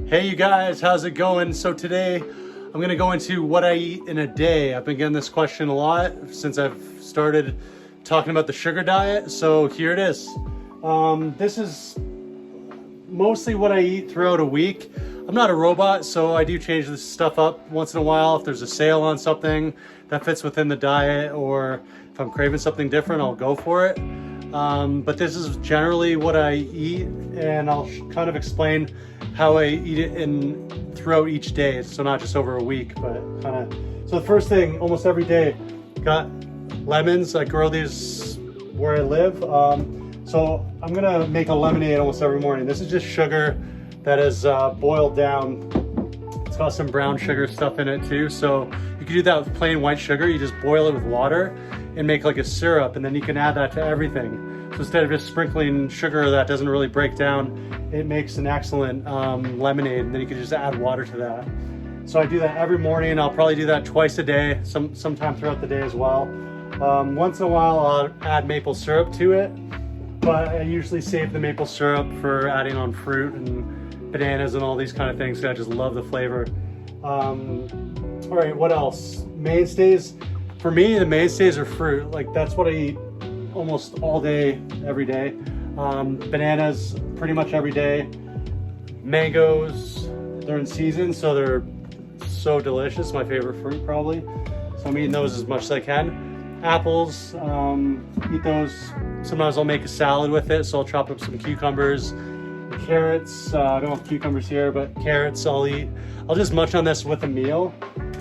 Hey you guys, how's it going? So today I'm gonna go into what I eat in a day. I've been getting this question a lot since I've started talking about the sugar diet. So here it is. This is mostly what I eat throughout a week. I'm not a robot, so I do change this stuff up once in a while. If there's a sale on something that fits within the diet, or if I'm craving something different, I'll go for it. But this is generally what I eat, and I'll kind of explain how I eat it throughout each day. So not just over a week, but kind of. So the first thing, almost every day, got lemons. I grow these where I live. So I'm gonna make a lemonade almost every morning. This is just sugar that is boiled down. It's got some brown sugar stuff in it too. So you can do that with plain white sugar. You just boil it with water and make like a syrup, and then you can add that to everything. So instead of just sprinkling sugar that doesn't really break down, it makes an excellent lemonade, and then you can just add water to that. So I do that every morning. I'll probably do that twice a day, sometime throughout the day as well. Once in a while I'll add maple syrup to it, but I usually save the maple syrup for adding on fruit and bananas and all these kind of things. I just love the flavor. All right, what else? Mainstays. For me, the mainstays are fruit. Like that's what I eat almost all day, every day. Bananas pretty much every day. Mangoes, they're in season, so they're so delicious. My favorite fruit probably. So I'm eating those as much as I can. Apples, eat those. Sometimes I'll make a salad with it, so I'll chop up some cucumbers. Carrots, I don't have cucumbers here, but carrots I'll eat. I'll just munch on this with a meal,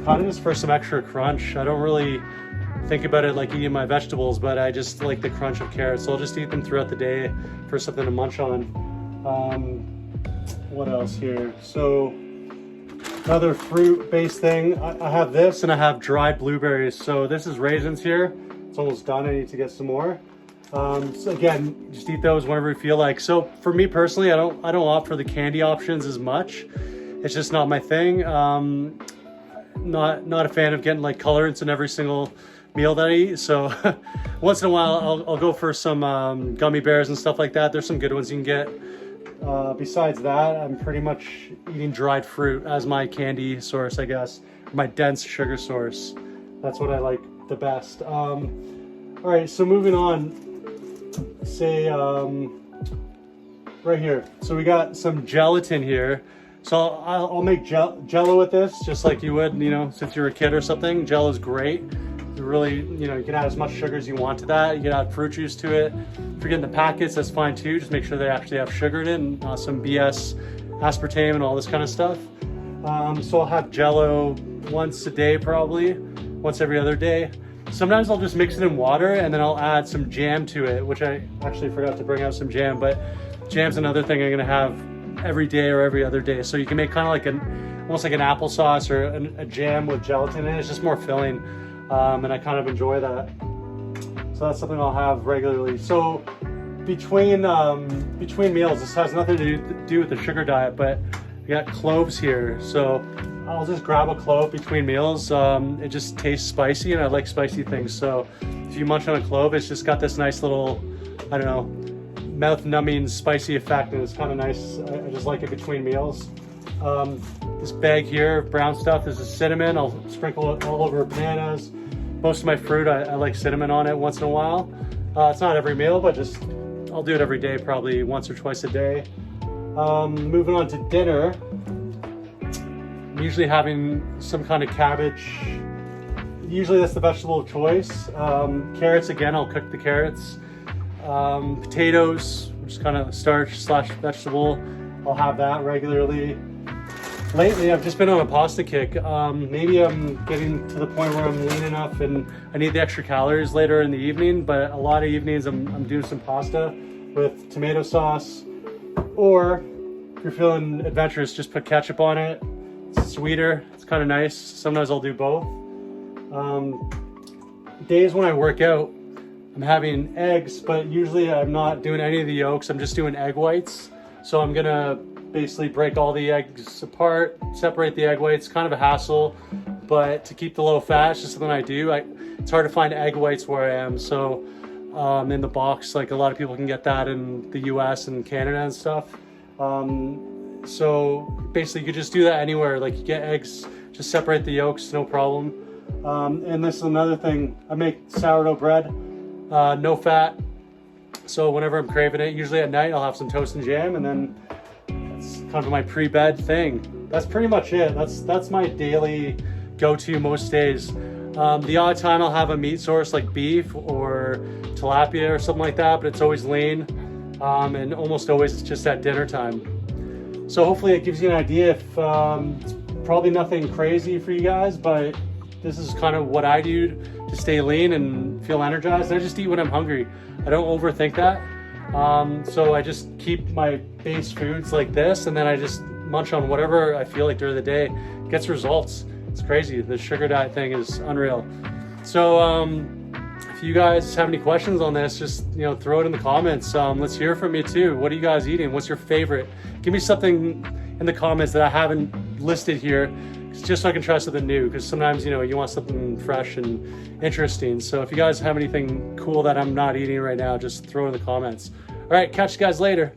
kind of just for some extra crunch. I don't really think about it like eating my vegetables, but I just like the crunch of carrots. So I'll just eat them throughout the day for something to munch on. What else here? So another fruit-based thing, I have this, and I have dried blueberries. So this is raisins here. It's almost done. I need to get some more. So again, just eat those whenever you feel like. So for me personally, I don't opt for the candy options as much. It's just not my thing. Not a fan of getting like colorants in every single meal that I eat. So once in a while I'll go for some gummy bears and stuff like that. There's some good ones you can get. Besides that, I'm pretty much eating dried fruit as my candy source, I guess, my dense sugar source. That's what I like the best. All right, so moving on, say right here. So we got some gelatin here. So I'll make Jello with this, just like you would, since you're a kid or something. Jello's great. Really, you can add as much sugar as you want to that. You can add fruit juice to it. If you're getting the packets, that's fine too. Just make sure they actually have sugar in it, and some BS aspartame and all this kind of stuff. So I'll have Jello once a day, probably once every other day. Sometimes I'll just mix it in water, and then I'll add some jam to it, which I actually forgot to bring out some jam, but jam's another thing I'm gonna have every day or every other day. So you can make kind of like almost like an applesauce or a jam with gelatin in it. It's just more filling, and I kind of enjoy that. So that's something I'll have regularly. So between meals, this has nothing to do with the sugar diet, but we got cloves here. So I'll just grab a clove between meals. It just tastes spicy, and I like spicy things. So if you munch on a clove, it's just got this nice little, I don't know, mouth-numbing spicy effect, and it's kind of nice. I just like it between meals. This bag here, brown stuff, this is cinnamon. I'll sprinkle it all over bananas. Most of my fruit, I like cinnamon on it once in a while. It's not every meal, but just I'll do it every day, probably once or twice a day. Moving on to dinner. I'm usually having some kind of cabbage. Usually that's the vegetable of choice. Carrots, again, I'll cook the carrots. Potatoes, which is kind of starch / vegetable. I'll have that regularly. Lately, I've just been on a pasta kick. Maybe I'm getting to the point where I'm lean enough and I need the extra calories later in the evening, but a lot of evenings I'm doing some pasta with tomato sauce, or if you're feeling adventurous, just put ketchup on it. It's sweeter, it's kind of nice. Sometimes I'll do both. Days when I work out, I'm having eggs, but usually I'm not doing any of the yolks. I'm just doing egg whites. So I'm gonna basically break all the eggs apart, separate the egg whites. Kind of a hassle, but to keep the low fat, it's just something I do. It's hard to find egg whites where I am. So in the box, like a lot of people can get that in the US and Canada and stuff. So basically you could just do that anywhere. Like you get eggs, just separate the yolks, no problem. And this is another thing, I make sourdough bread, no fat. So whenever I'm craving it, usually at night, I'll have some toast and jam, and then it's kind of my pre-bed thing. That's pretty much it. That's my daily go-to most days. The odd time I'll have a meat source like beef or tilapia or something like that, but it's always lean, and almost always it's just at dinner time. So hopefully it gives you an idea. If it's probably nothing crazy for you guys, but this is kind of what I do to stay lean and feel energized. I just eat when I'm hungry. I don't overthink that. So I just keep my base foods like this, and then I just munch on whatever I feel like during the day. It gets results. It's crazy. The sugar diet thing is unreal. So if you guys have any questions on this, just throw it in the comments. Let's hear from you too. What are you guys eating? What's your favorite? Give me something in the comments that I haven't listed here, just so I can try something new, because sometimes you want something fresh and interesting. So if you guys have anything cool that I'm not eating right now, just throw it in the comments. All right, catch you guys later.